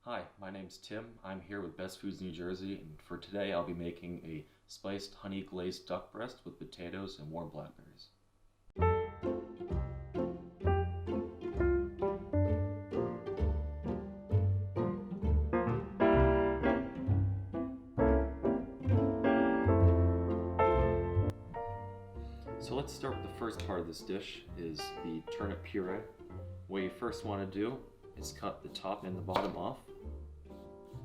Hi, my name's Tim. I'm here with Best Foods New Jersey, and for today I'll be making a spiced honey glazed duck breast with potatoes and warm blackberries. So let's start with the first part of this dish, is the turnip puree. What you first want to do is cut the top and the bottom off.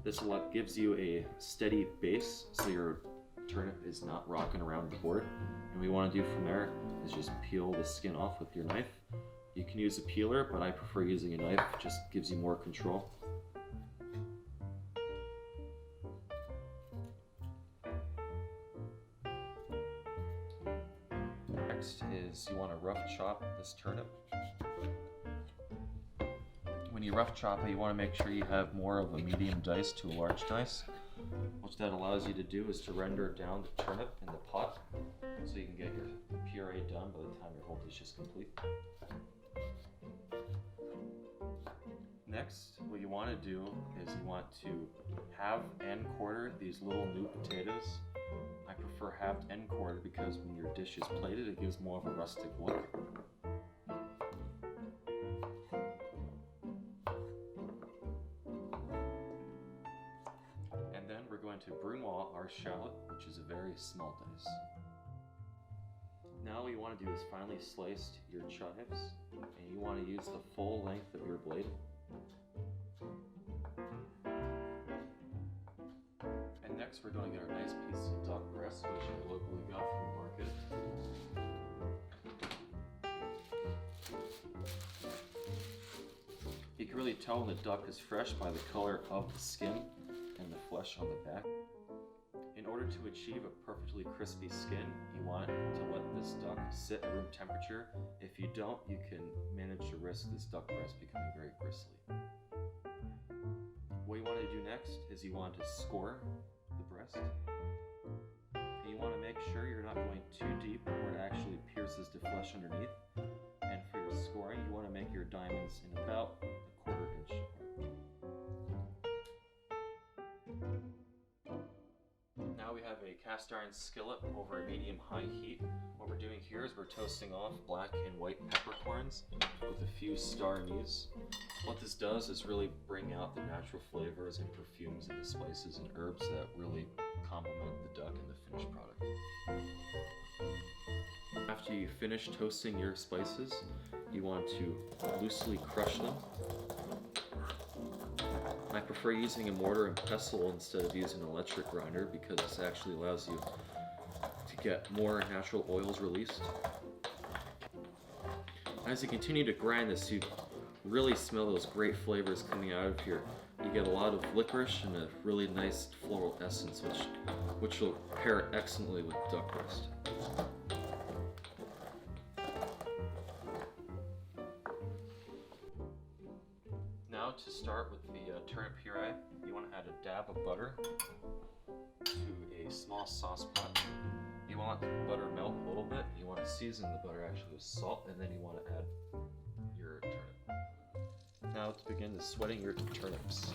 This gives you a steady base so your turnip is not rocking around the board. And what you want to do from there is just peel the skin off with your knife. You can use a peeler, but I prefer using a knife, it just gives you more control. Next is you want to rough chop this turnip. When you rough chop it, you want to make sure you have more of a medium dice to a large dice. What that allows you to do is to render down the turnip in the pot so you can get your puree done by the time your whole dish is complete. Next, what you want to do is you want to halve and quarter these little new potatoes. I prefer halved and quartered because when your dish is plated, it gives more of a rustic look. And then we're going to brunoise our shallot, which is a very small dice. Now what you want to do is finely slice your chives, and you want to use the full length of your blade. And next we're going to get our nice piece of duck breast, which we locally got from the market. You can really tell when the duck is fresh by the color of the skin and the flesh on the back. In order to achieve a perfectly crispy skin, you want to let this duck sit at room temperature. If you don't, you can manage to risk this duck breast becoming very bristly. What you want to do next is you want to score the breast. And you want to make sure you're not going too deep where it actually pierces the flesh underneath. And for your scoring, you want to make your diamonds in about a quarter-inch apart. Now we have a cast iron skillet over a medium-high heat. What we're doing here is we're toasting off black and white peppercorns with a few star anise. What this does is really bring out the natural flavors and perfumes and the spices and herbs that really complement the duck and the finished product. After you finish toasting your spices, you want to loosely crush them. I prefer using a mortar and pestle instead of using an electric grinder because this actually allows you to get more natural oils released. As you continue to grind this, you really smell those great flavors coming out of here. You get a lot of licorice and a really nice floral essence, which will pair excellently with duck breast. Now to start with the turnip puree, you want to add a dab of butter to a small saucepan. You want the butter melt a little bit. You want to season the butter actually with salt, and then you want to add your turnip. Now to begin the sweating your turnips.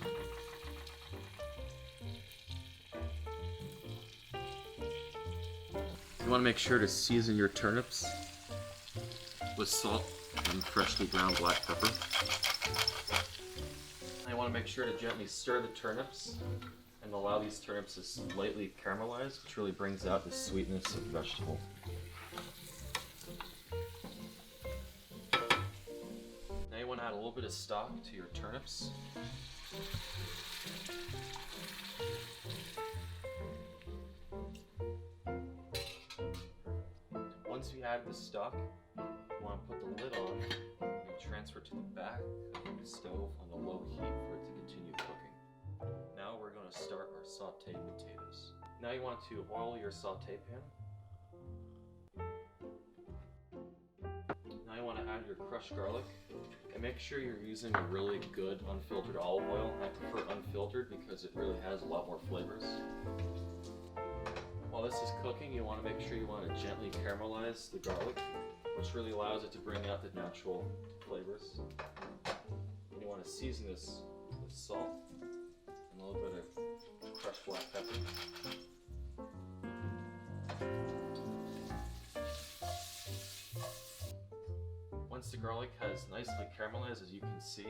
You want to make sure to season your turnips with salt and freshly ground black pepper. And you want to make sure to gently stir the turnips and allow these turnips to slightly caramelize, which really brings out the sweetness of the vegetable. Now you want to add a little bit of stock to your turnips. Once you add the stock, you want to put the lid on and transfer to the back of the stove on a low heat for it to continue cooking. Now we're going to start our sauteed potatoes. Now you want to oil your saute pan. Now you want to add your crushed garlic, and make sure you're using a really good unfiltered olive oil. I prefer unfiltered because it really has a lot more flavors. While this is cooking, you want to make sure you want to gently caramelize the garlic, which really allows it to bring out the natural flavors. And you want to season this with salt and a little bit of crushed black pepper. Once the garlic has nicely caramelized, as you can see,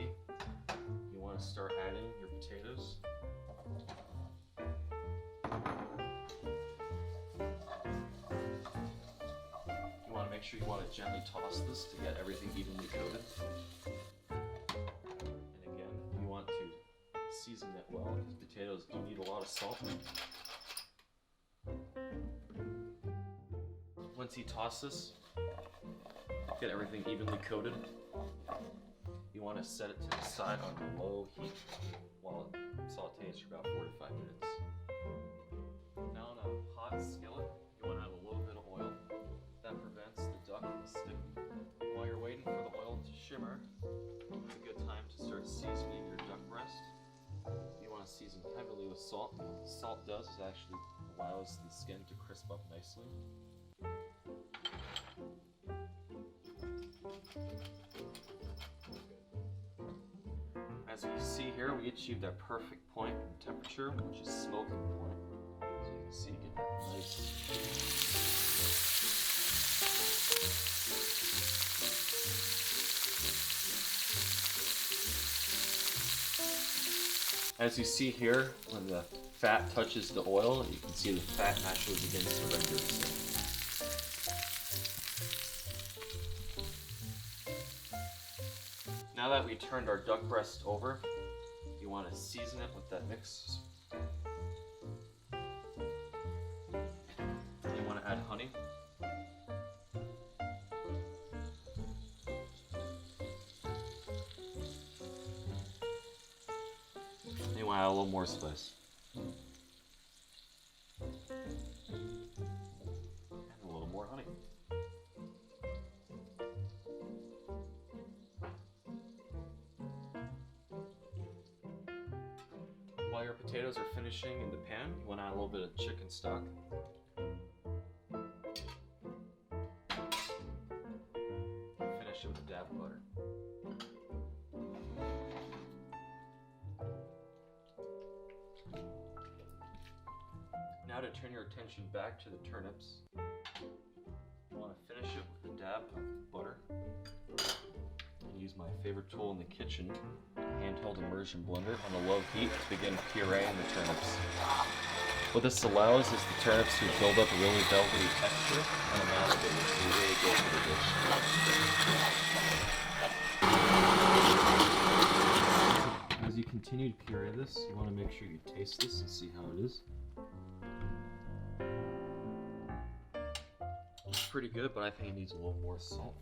you want to start adding your potatoes. You want to make sure you want to gently toss this to get everything evenly coated. And again, you want to season it well, because potatoes do need a lot of salt. Once you toss this, get everything evenly coated, you want to set it to the side on low heat while it sautés for about 4 to 5 minutes. Now on a hot skillet, you want to add a little bit of oil. That prevents the duck from sticking. While you're waiting for the oil to shimmer, it's a good time to start seasoning your duck breast. You want to season heavily with salt. What the salt does is actually allows the skin to crisp up nicely. As you see here, we achieved that perfect point in temperature, which is smoking point. As you can see, get that nice. As you see here, when the fat touches the oil, you can see the fat naturally begins to render itself. Now that we turned our duck breast over, you want to season it with that mix. You want to add honey. You want to add a little more spice. And a little more honey. While your potatoes are finishing in the pan, you want to add a little bit of chicken stock. Finish it with a dab of butter. Now to turn your attention back to the turnips, you want to finish it with a dab of butter. And use my favorite tool in the kitchen, handheld immersion blender on a low heat to begin pureeing the turnips. What this allows is the turnips to build up a really velvety texture and a mouthfeel to really go for the dish. As you continue to puree this, you want to make sure you taste this and see how it is. It's pretty good, but I think it needs a little more salt.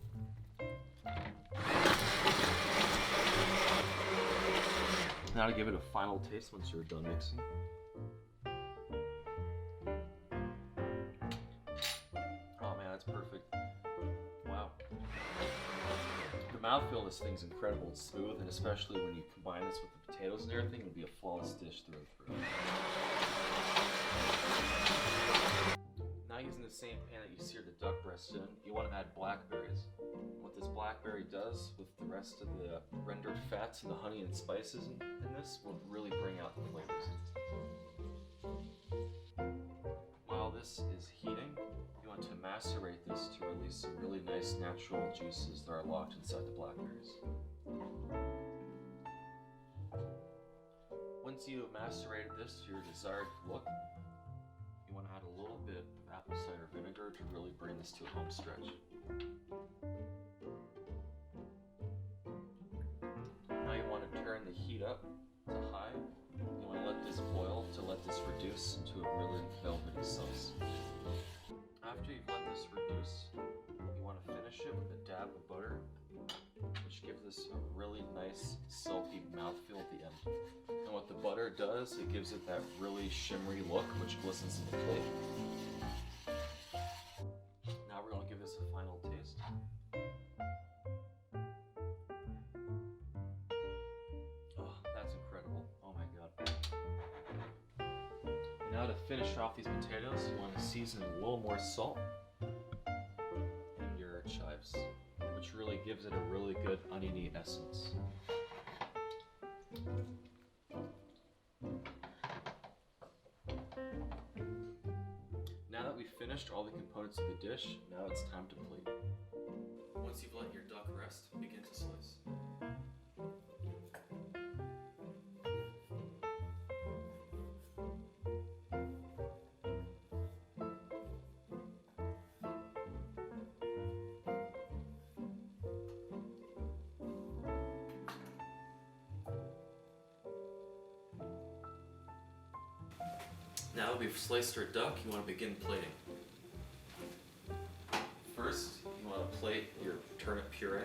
Now to give it a final taste once you're done mixing. Oh man, that's perfect. Wow. The mouthfeel of this thing's incredible. It's smooth, and especially when you combine this with the potatoes and everything, it'll be a flawless dish through and through. Now using the same pan that you seared the duck breast in, you want to add blackberries. What this blackberry does with the rest of the rendered fats and the honey and spices in this will really bring out the flavors. While this is heating, you want to macerate this to release some really nice natural juices that are locked inside the blackberries. Once you have macerated this to your desired look, you want to add a little bit of apple cider vinegar to really bring this to a home stretch. Now you want to turn the heat up to high. You want to let this boil to let this reduce into a really velvety sauce. After you've let this reduce, you want to finish it with a dab of butter, which gives this a really nice silky mouthfeel at the end. And what the butter does, it gives it that really shimmery look, which glistens in the plate. Now we're going to give this a final taste. Oh, that's incredible. Oh my god. And now to finish off these potatoes, you want to season a little more salt and your chives, which really gives it a really good oniony essence. finished all the components of the dish, now it's time to plate. Once you've let your duck rest, begin to slice. Now that we've sliced our duck, you want to begin plating. First, you want to plate your turnip puree.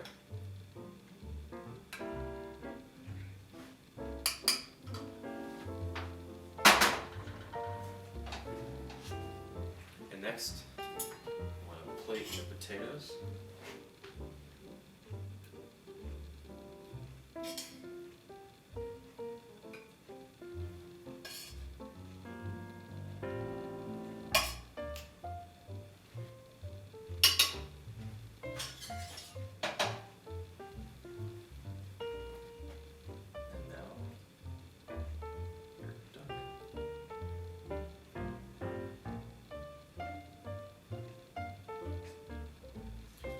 And next, you want to plate your potatoes.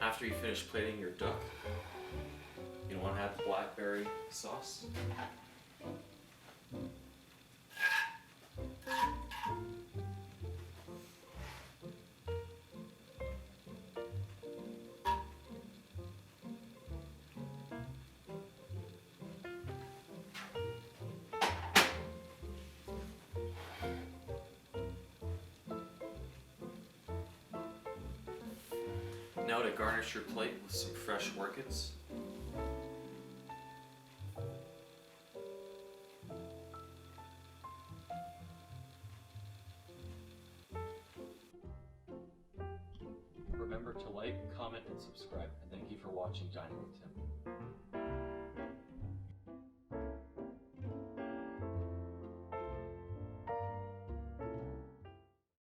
After you finish plating your duck, you want to add the blackberry sauce. Now to garnish your plate with some fresh orchids. Remember to like, comment, and subscribe, and thank you for watching Dining with Tim.